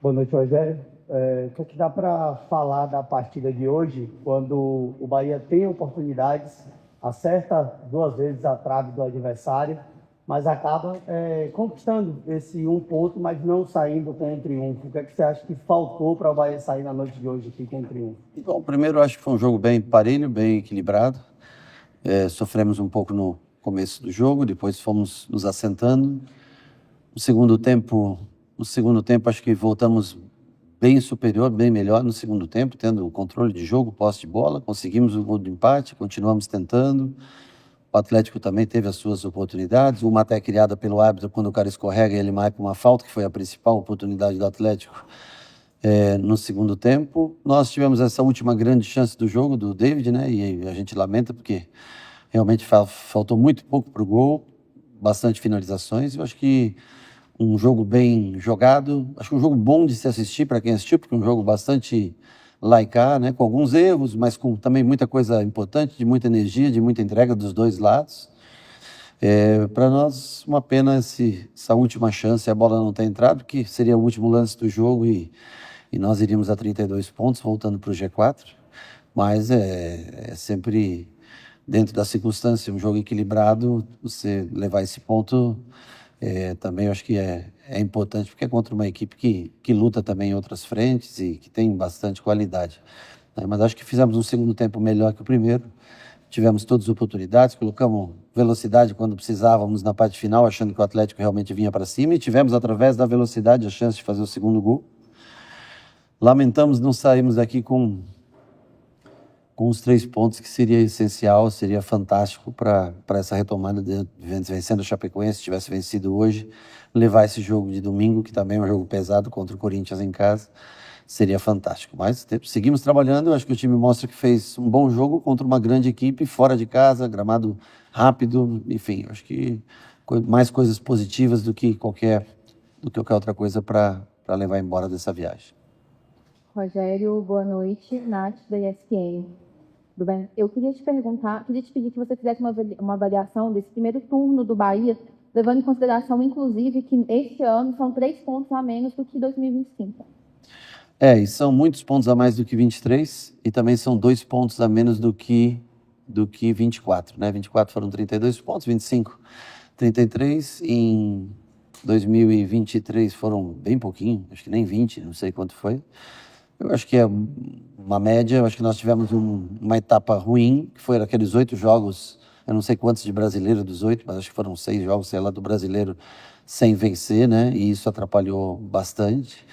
Boa noite, Rogério. O que é que dá para falar da partida de hoje, quando o Bahia tem oportunidades, acerta 2 vezes a trave do adversário, mas acaba conquistando esse 1 ponto, mas não saindo com um triunfo? O que é que você acha que faltou para o Bahia sair na noite de hoje aqui com um triunfo? Bom, primeiro, acho que foi um jogo bem parelho, bem equilibrado. Sofremos um pouco no começo do jogo, depois fomos nos assentando. No segundo tempo, acho que voltamos bem superior, bem melhor no segundo tempo, tendo o controle de jogo, posse de bola, conseguimos o gol de empate, continuamos tentando. O Atlético também teve as suas oportunidades, uma até criada pelo árbitro quando o cara escorrega e ele marca uma falta, que foi a principal oportunidade do Atlético no segundo tempo. Nós tivemos essa última grande chance do jogo, do David, né? E a gente lamenta porque realmente faltou muito pouco para o gol, bastante finalizações. Eu acho que um jogo bem jogado, acho que um jogo bom de se assistir para quem assistiu, porque é um jogo bastante laicar, né? Com alguns erros, mas com também muita coisa importante, de muita energia, de muita entrega dos dois lados. Para nós, uma pena essa última chance, a bola não ter entrado, que seria o último lance do jogo e nós iríamos a 32 pontos, voltando para o G4, mas é sempre dentro da circunstância, um jogo equilibrado, você levar esse ponto também eu acho que é importante, porque é contra uma equipe que luta também em outras frentes e que tem bastante qualidade, né? Mas acho que fizemos um segundo tempo melhor que o primeiro, tivemos todas as oportunidades, colocamos velocidade quando precisávamos na parte final, achando que o Atlético realmente vinha para cima, e tivemos, através da velocidade, a chance de fazer o segundo gol. Lamentamos não sairmos daqui com os 3 pontos, que seria essencial, seria fantástico para essa retomada, vencendo o Chapecoense, se tivesse vencido hoje, levar esse jogo de domingo, que também é um jogo pesado contra o Corinthians em casa, seria fantástico. Mas seguimos trabalhando, eu acho que o time mostra que fez um bom jogo contra uma grande equipe, fora de casa, gramado rápido, enfim, eu acho que mais coisas positivas do que qualquer outra coisa para levar embora dessa viagem. Rogério, boa noite, Nath, da ESPN. Tudo bem? Eu queria te pedir que você fizesse uma avaliação desse primeiro turno do Bahia, levando em consideração, inclusive, que este ano são 3 pontos a menos do que 2025. E são muitos pontos a mais do que 23, e também são 2 pontos a menos do que 24, né? 24 foram 32 pontos, 25, 33, em 2023 foram bem pouquinho, acho que nem 20, não sei quanto foi. Eu acho que é uma média, eu acho que nós tivemos uma etapa ruim, que foi aqueles 8 jogos, eu não sei quantos de brasileiro dos 8, mas acho que foram 6 jogos, sei lá, do brasileiro sem vencer, né? E isso atrapalhou bastante.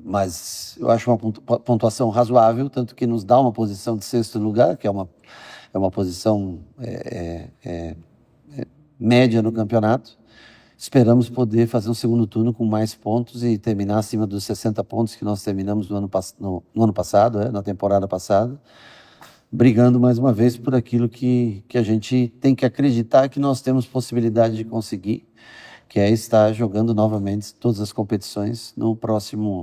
Mas eu acho uma pontuação razoável, tanto que nos dá uma posição de 6º lugar, que é uma posição média no campeonato. Esperamos poder fazer um segundo turno com mais pontos e terminar acima dos 60 pontos que nós terminamos no ano passado, na temporada passada, brigando mais uma vez por aquilo que a gente tem que acreditar que nós temos possibilidade de conseguir, que é estar jogando novamente todas as competições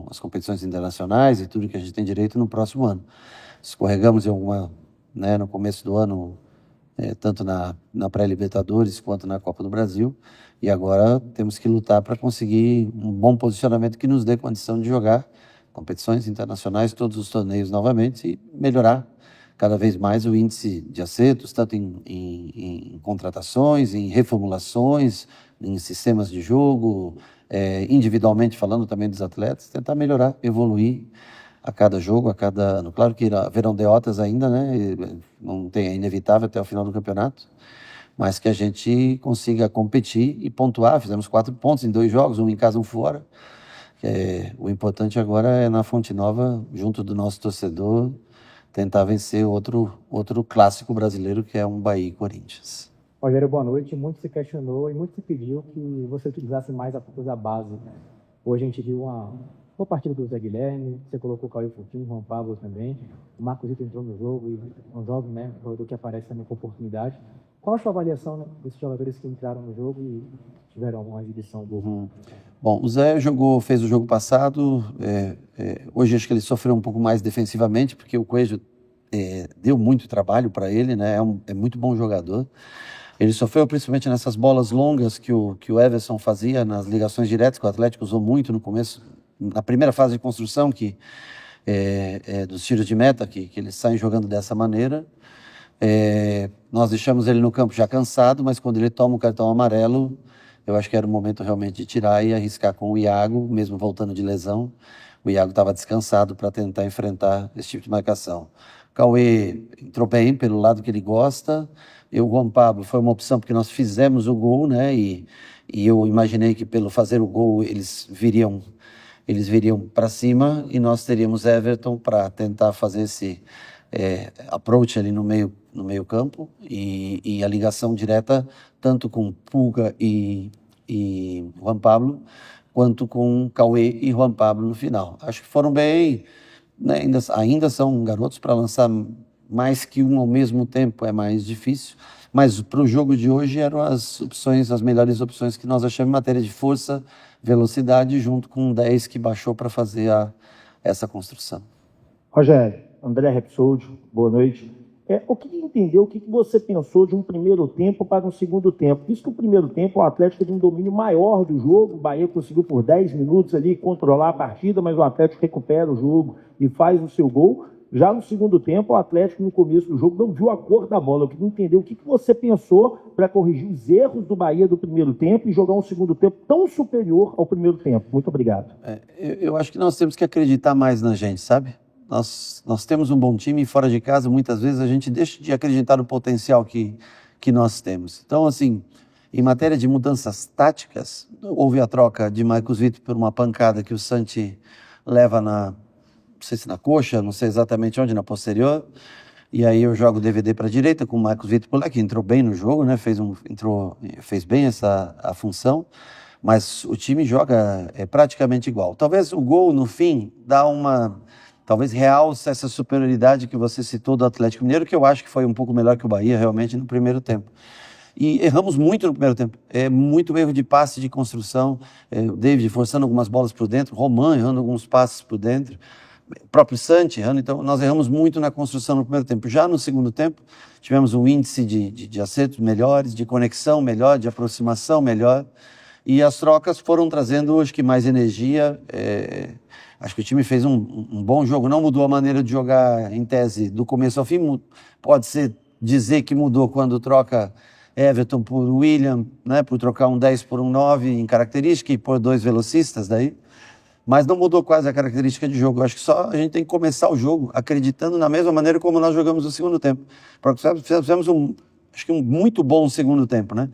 as competições internacionais e tudo que a gente tem direito no próximo ano. Escorregamos em alguma, né, no começo do ano, tanto na pré-Libertadores quanto na Copa do Brasil, e agora temos que lutar para conseguir um bom posicionamento que nos dê condição de jogar competições internacionais, todos os torneios novamente, e melhorar cada vez mais o índice de acertos, tanto em contratações, em reformulações, em sistemas de jogo, individualmente falando também dos atletas, tentar melhorar, evoluir a cada jogo, a cada ano. Claro que haverão derrotas ainda, né? Não tem, é inevitável até o final do campeonato, mas que a gente consiga competir e pontuar. Fizemos 4 pontos em 2 jogos, um em casa, um fora. O importante agora é na Fonte Nova, junto do nosso torcedor, tentar vencer outro clássico brasileiro, que é um Bahia e Corinthians. Rogério, boa noite. Muito se questionou e muito se pediu que você utilizasse mais a força da base. Hoje a gente viu uma partida do Zé Guilherme, você colocou o Caio Coutinho, o Juan Pablo também, o Marcos Vitor entrou no jogo e um jovem, né, jogador que aparece também com oportunidade. Qual a sua avaliação, né, desses jogadores que entraram no jogo e tiveram alguma exibição boa? Bom, o Zé fez o jogo passado, hoje acho que ele sofreu um pouco mais defensivamente, porque o Coelho deu muito trabalho para ele, né? É muito bom jogador. Ele sofreu principalmente nessas bolas longas que o Everson fazia nas ligações diretas, que o Atlético usou muito no começo na primeira fase de construção, que dos tiros de meta, que eles saem jogando dessa maneira. Nós deixamos ele no campo já cansado, mas quando ele toma o cartão amarelo, eu acho que era o momento realmente de tirar e arriscar com o Iago, mesmo voltando de lesão. O Iago estava descansado para tentar enfrentar esse tipo de marcação. O Cauê entrou bem pelo lado que ele gosta. O Juan Pablo foi uma opção porque nós fizemos o gol, né? E eu imaginei que pelo fazer o gol eles viriam para cima e nós teríamos Everton para tentar fazer esse approach ali no meio campo e a ligação direta tanto com Pulga e Juan Pablo quanto com Cauê e Juan Pablo no final. Acho que foram bem, né? Ainda são garotos para lançar mais que um ao mesmo tempo, é mais difícil, mas para o jogo de hoje eram as melhores opções que nós achamos em matéria de força, velocidade, junto com um 10 que baixou para fazer essa construção. Rogério, André Repsoldi, boa noite. Eu queria entender o que você pensou de um primeiro tempo para um segundo tempo. Visto que o primeiro tempo o Atlético teve um domínio maior do jogo, o Bahia conseguiu por 10 minutos ali controlar a partida, mas o Atlético recupera o jogo e faz o seu gol. Já no segundo tempo, o Atlético, no começo do jogo, não viu a cor da bola. Eu queria entender o que você pensou para corrigir os erros do Bahia do primeiro tempo e jogar um segundo tempo tão superior ao primeiro tempo. Muito obrigado. Eu acho que nós temos que acreditar mais na gente, sabe? Nós temos um bom time e fora de casa, muitas vezes, a gente deixa de acreditar no potencial que nós temos. Então, assim, em matéria de mudanças táticas, houve a troca de Marcos Vitor por uma pancada que o Santi leva não sei se na coxa, não sei exatamente onde, na posterior, e aí eu jogo o DVD para a direita com o Marcos Vitor por lá, que entrou bem no jogo, né? Fez bem a função, mas o time joga praticamente igual. Talvez o gol, no fim, talvez realça essa superioridade que você citou do Atlético Mineiro, que eu acho que foi um pouco melhor que o Bahia, realmente, no primeiro tempo. E erramos muito no primeiro tempo. Muito erro de passe de construção, o David forçando algumas bolas por dentro, Roman errando alguns passes por dentro, o próprio Santi errando. Então, nós erramos muito na construção no primeiro tempo. Já no segundo tempo, tivemos um índice de acertos melhores, de conexão melhor, de aproximação melhor, e as trocas foram trazendo, acho que, mais energia. Acho que o time fez um bom jogo, não mudou a maneira de jogar em tese do começo ao fim. Pode ser dizer que mudou quando troca Everton por William, né, por trocar um 10 por um 9 em característica e por 2 velocistas daí, mas não mudou quase a característica de jogo. Eu acho que só a gente tem que começar o jogo acreditando na mesma maneira como nós jogamos no segundo tempo. Porque fizemos acho que um muito bom segundo tempo, né?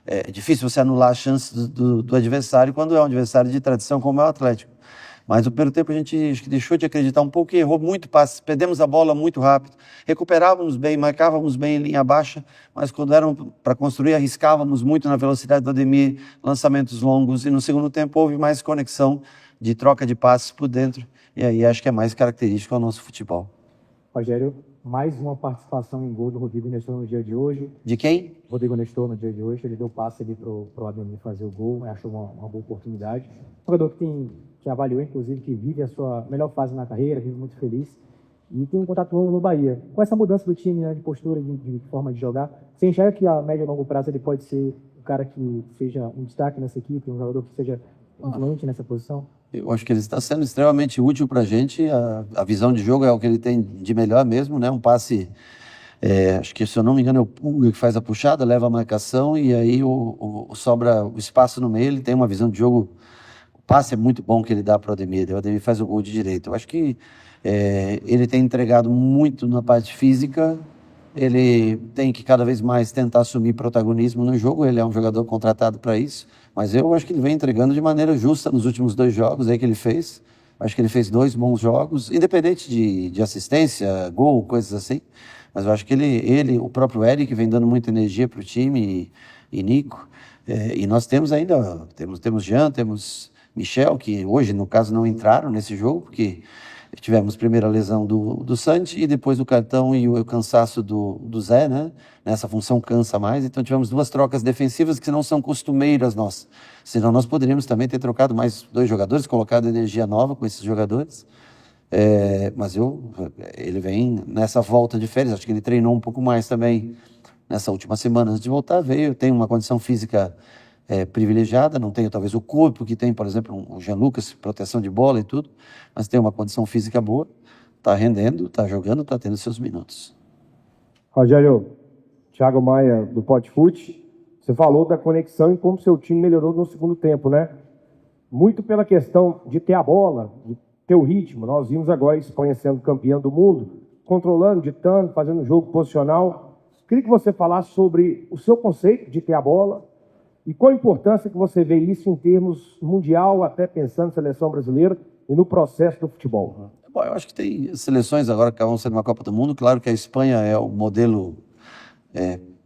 É difícil você anular as chances do adversário quando é um adversário de tradição como é o Atlético. Mas no primeiro tempo a gente acho que deixou de acreditar um pouco e errou muito passe, perdemos a bola muito rápido, recuperávamos bem, marcávamos bem em linha baixa, mas quando eram para construir arriscávamos muito na velocidade do Ademir, lançamentos longos, e no segundo tempo houve mais conexão de troca de passes por dentro, e aí acho que é mais característico ao nosso futebol. Rogério, mais uma participação em gol do Rodrigo Nestor no dia de hoje. De quem? Rodrigo Nestor no dia de hoje, ele deu passe ali pro Ademir fazer o gol, achou uma boa oportunidade. Um jogador que avaliou, inclusive, que vive a sua melhor fase na carreira, vive muito feliz, e tem um contato novo no Bahia. Com essa mudança do time, né, de postura, de forma de jogar, você enxerga que a médio e longo prazo ele pode ser um cara que seja um destaque nessa equipe, um jogador que seja influente nessa posição? Eu acho que ele está sendo extremamente útil para a gente. A visão de jogo é o que ele tem de melhor mesmo, né? Um passe, acho que, se eu não me engano, é o Pulga que faz a puxada, leva a marcação e aí sobra o espaço no meio. Ele tem uma visão de jogo. O passe é muito bom que ele dá para o Ademir. O Ademir faz o gol de direita. Eu acho que ele tem entregado muito na parte física. Ele tem que cada vez mais tentar assumir protagonismo no jogo. Ele é um jogador contratado para isso. Mas eu acho que ele vem entregando de maneira justa nos últimos 2 jogos aí que ele fez. Acho que ele fez 2 bons jogos, independente de assistência, gol, coisas assim. Mas eu acho que o próprio Eric vem dando muita energia para o time e Nico. E nós temos ainda, temos Jean, temos Michel, que hoje, no caso, não entraram nesse jogo, porque tivemos primeiro a lesão do Santi e depois o cartão e o cansaço do Zé, né? Nessa função cansa mais, então tivemos 2 trocas defensivas que não são costumeiras nossas. Senão nós poderíamos também ter trocado mais 2 jogadores, colocado energia nova com esses jogadores. Mas ele vem nessa volta de férias, acho que ele treinou um pouco mais também nessa última semana antes de voltar, tem uma condição física privilegiada, não tem talvez o corpo que tem, por exemplo, o Jean Lucas, proteção de bola e tudo, mas tem uma condição física boa, está rendendo, está jogando, está tendo seus minutos. Rogério, Thiago Maia, do Podfute, você falou da conexão e como seu time melhorou no segundo tempo, né? Muito pela questão de ter a bola, de ter o ritmo. Nós vimos agora a Espanha sendo campeã do mundo, controlando, ditando, fazendo jogo posicional. Queria que você falasse sobre o seu conceito de ter a bola e qual a importância que você vê isso em termos mundial, até pensando em seleção brasileira e no processo do futebol. Bom, eu acho que tem seleções agora que vão ser numa Copa do Mundo. Claro que a Espanha é o modelo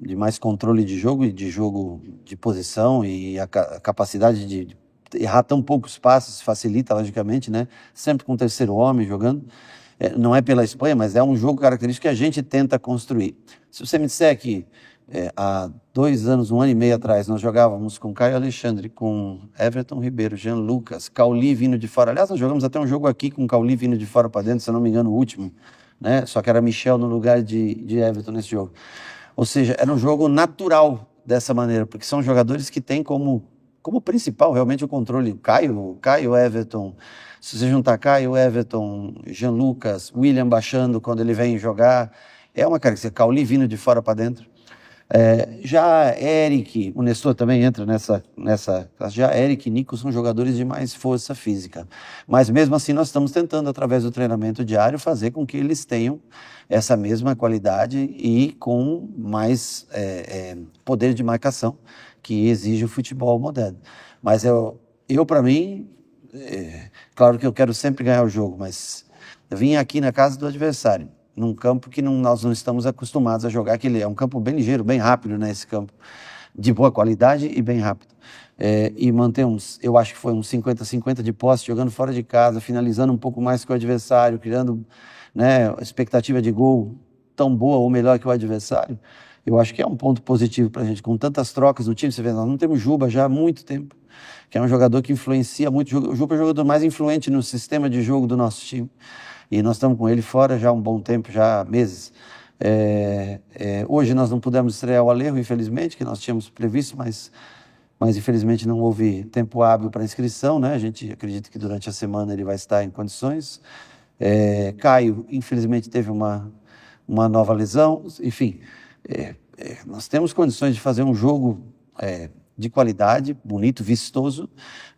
de mais controle de jogo e de jogo de posição, e a capacidade de errar tão poucos passes facilita, logicamente, né? Sempre com o terceiro homem jogando. Não é pela Espanha, mas é um jogo característico que a gente tenta construir. Se você me disser que há 2 anos, 1 ano e meio atrás, nós jogávamos com Caio Alexandre, com Everton Ribeiro, Jean Lucas, Cauli vindo de fora. Aliás, nós jogamos até um jogo aqui com Cauli vindo de fora para dentro, se eu não me engano, o último, né? Só que era Michel no lugar de Everton nesse jogo. Ou seja, era um jogo natural dessa maneira, porque são jogadores que têm como principal realmente o controle. Caio, Everton, se você juntar Caio, Everton, Jean Lucas, William baixando quando ele vem jogar, é uma característica. Cauli vindo de fora para dentro. Já Eric, o Nestor também entra nessa classe. Já Eric e Nico são jogadores de mais força física. Mas mesmo assim nós estamos tentando, através do treinamento diário, fazer com que eles tenham essa mesma qualidade e com mais poder de marcação que exige o futebol moderno. Mas eu para mim, claro que eu quero sempre ganhar o jogo, mas eu vim aqui na casa do adversário, num campo que nós não estamos acostumados a jogar, que é um campo bem ligeiro, bem rápido, né, esse campo, de boa qualidade e bem rápido. E manter eu acho que foi uns 50-50 de posse, jogando fora de casa, finalizando um pouco mais que o adversário, criando, né, expectativa de gol tão boa ou melhor que o adversário. Eu acho que é um ponto positivo para a gente, com tantas trocas no time. Você vê, nós não temos Juba já há muito tempo, que é um jogador que influencia muito. O Juba é o jogador mais influente no sistema de jogo do nosso time. E nós estamos com ele fora já há um bom tempo, já há meses. Hoje nós não pudemos estrear o Alejo, infelizmente, que nós tínhamos previsto, mas infelizmente não houve tempo hábil para inscrição, né? A gente acredita que durante a semana ele vai estar em condições. Caio, infelizmente, teve uma nova lesão. Enfim, nós temos condições de fazer um jogo de qualidade, bonito, vistoso,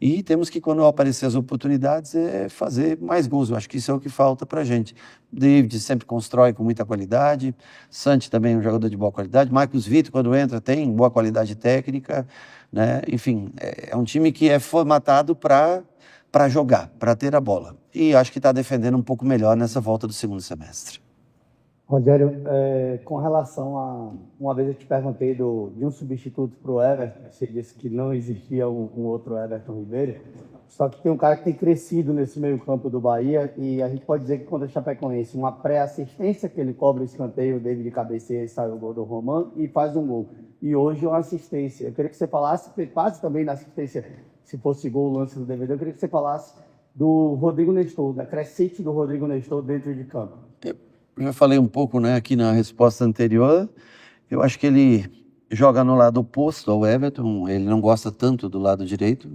e temos que, quando aparecer as oportunidades, fazer mais gols. Eu acho que isso é o que falta para a gente. David sempre constrói com muita qualidade, Santi também é um jogador de boa qualidade, Marcos Vitor, quando entra, tem boa qualidade técnica, né? Enfim, é um time que é formatado para jogar, para ter a bola. E acho que está defendendo um pouco melhor nessa volta do segundo semestre. Rogério, com relação a... Uma vez eu te perguntei de um substituto para o Everton, você disse que não existia um outro Everton Ribeiro, só que tem um cara que tem crescido nesse meio campo do Bahia, e a gente pode dizer que contra a Chapecoense, uma pré-assistência que ele cobra o escanteio, o David cabeceia e sai o gol do Roman e faz um gol. E hoje uma assistência. Eu queria que você falasse, quase também na assistência, se fosse gol o lance do DVD, eu queria que você falasse do Rodrigo Nestor, da crescente do Rodrigo Nestor dentro de campo. Eu já falei um pouco, né, aqui na resposta anterior. Eu acho que ele joga no lado oposto ao Everton, ele não gosta tanto do lado direito.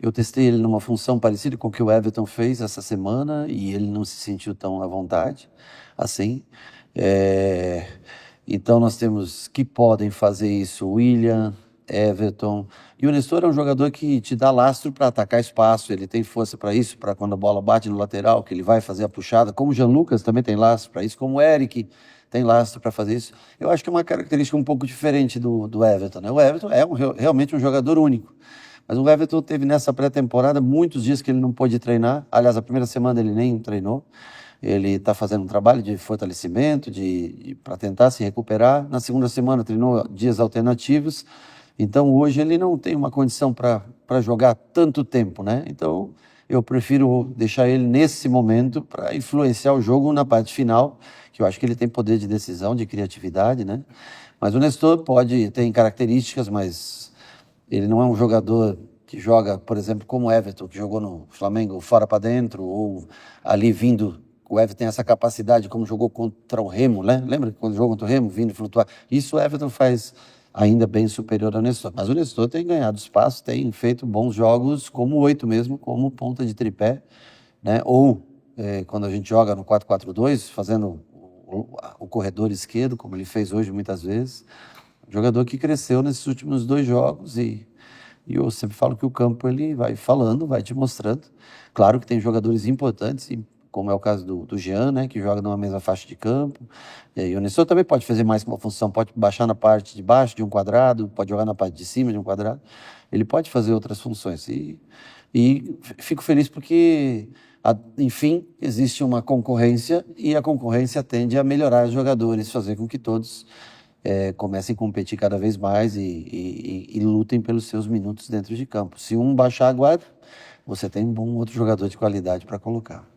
Eu testei ele numa função parecida com o que o Everton fez essa semana e ele não se sentiu tão à vontade assim. Então nós temos que podem fazer isso, William, Everton. E o Nestor é um jogador que te dá lastro para atacar espaço, ele tem força para isso, para quando a bola bate no lateral, que ele vai fazer a puxada, como o Jean Lucas também tem lastro para isso, como o Eric tem lastro para fazer isso. Eu acho que é uma característica um pouco diferente do Everton, né? O Everton é realmente um jogador único, mas o Everton teve nessa pré-temporada muitos dias que ele não pôde treinar. Aliás, a primeira semana ele nem treinou. Ele está fazendo um trabalho de fortalecimento, para tentar se recuperar. Na segunda semana treinou dias alternativos. Então, hoje ele não tem uma condição para jogar tanto tempo, né? Então, eu prefiro deixar ele nesse momento para influenciar o jogo na parte final, que eu acho que ele tem poder de decisão, de criatividade, né? Mas o Nestor tem características, mas ele não é um jogador que joga, por exemplo, como o Everton, que jogou no Flamengo fora para dentro, ou ali vindo. O Everton tem essa capacidade, como jogou contra o Remo, né? Lembra quando jogou contra o Remo, vindo flutuar? Isso o Everton faz ainda bem superior ao Nestor. Mas o Nestor tem ganhado espaço, tem feito bons jogos como 8 mesmo, como ponta de tripé, né? Ou quando a gente joga no 4-4-2, fazendo o corredor esquerdo, como ele fez hoje muitas vezes. Um jogador que cresceu nesses últimos 2 jogos e eu sempre falo que o campo ele vai falando, vai te mostrando. Claro que tem jogadores importantes, como é o caso do Jean, né, que joga numa mesma faixa de campo. E o Nestor também pode fazer mais que uma função, pode baixar na parte de baixo de um quadrado, pode jogar na parte de cima de um quadrado. Ele pode fazer outras funções. E fico feliz porque, enfim, existe uma concorrência e a concorrência tende a melhorar os jogadores, fazer com que todos comecem a competir cada vez mais e lutem pelos seus minutos dentro de campo. Se um baixar a guarda, você tem um bom outro jogador de qualidade para colocar.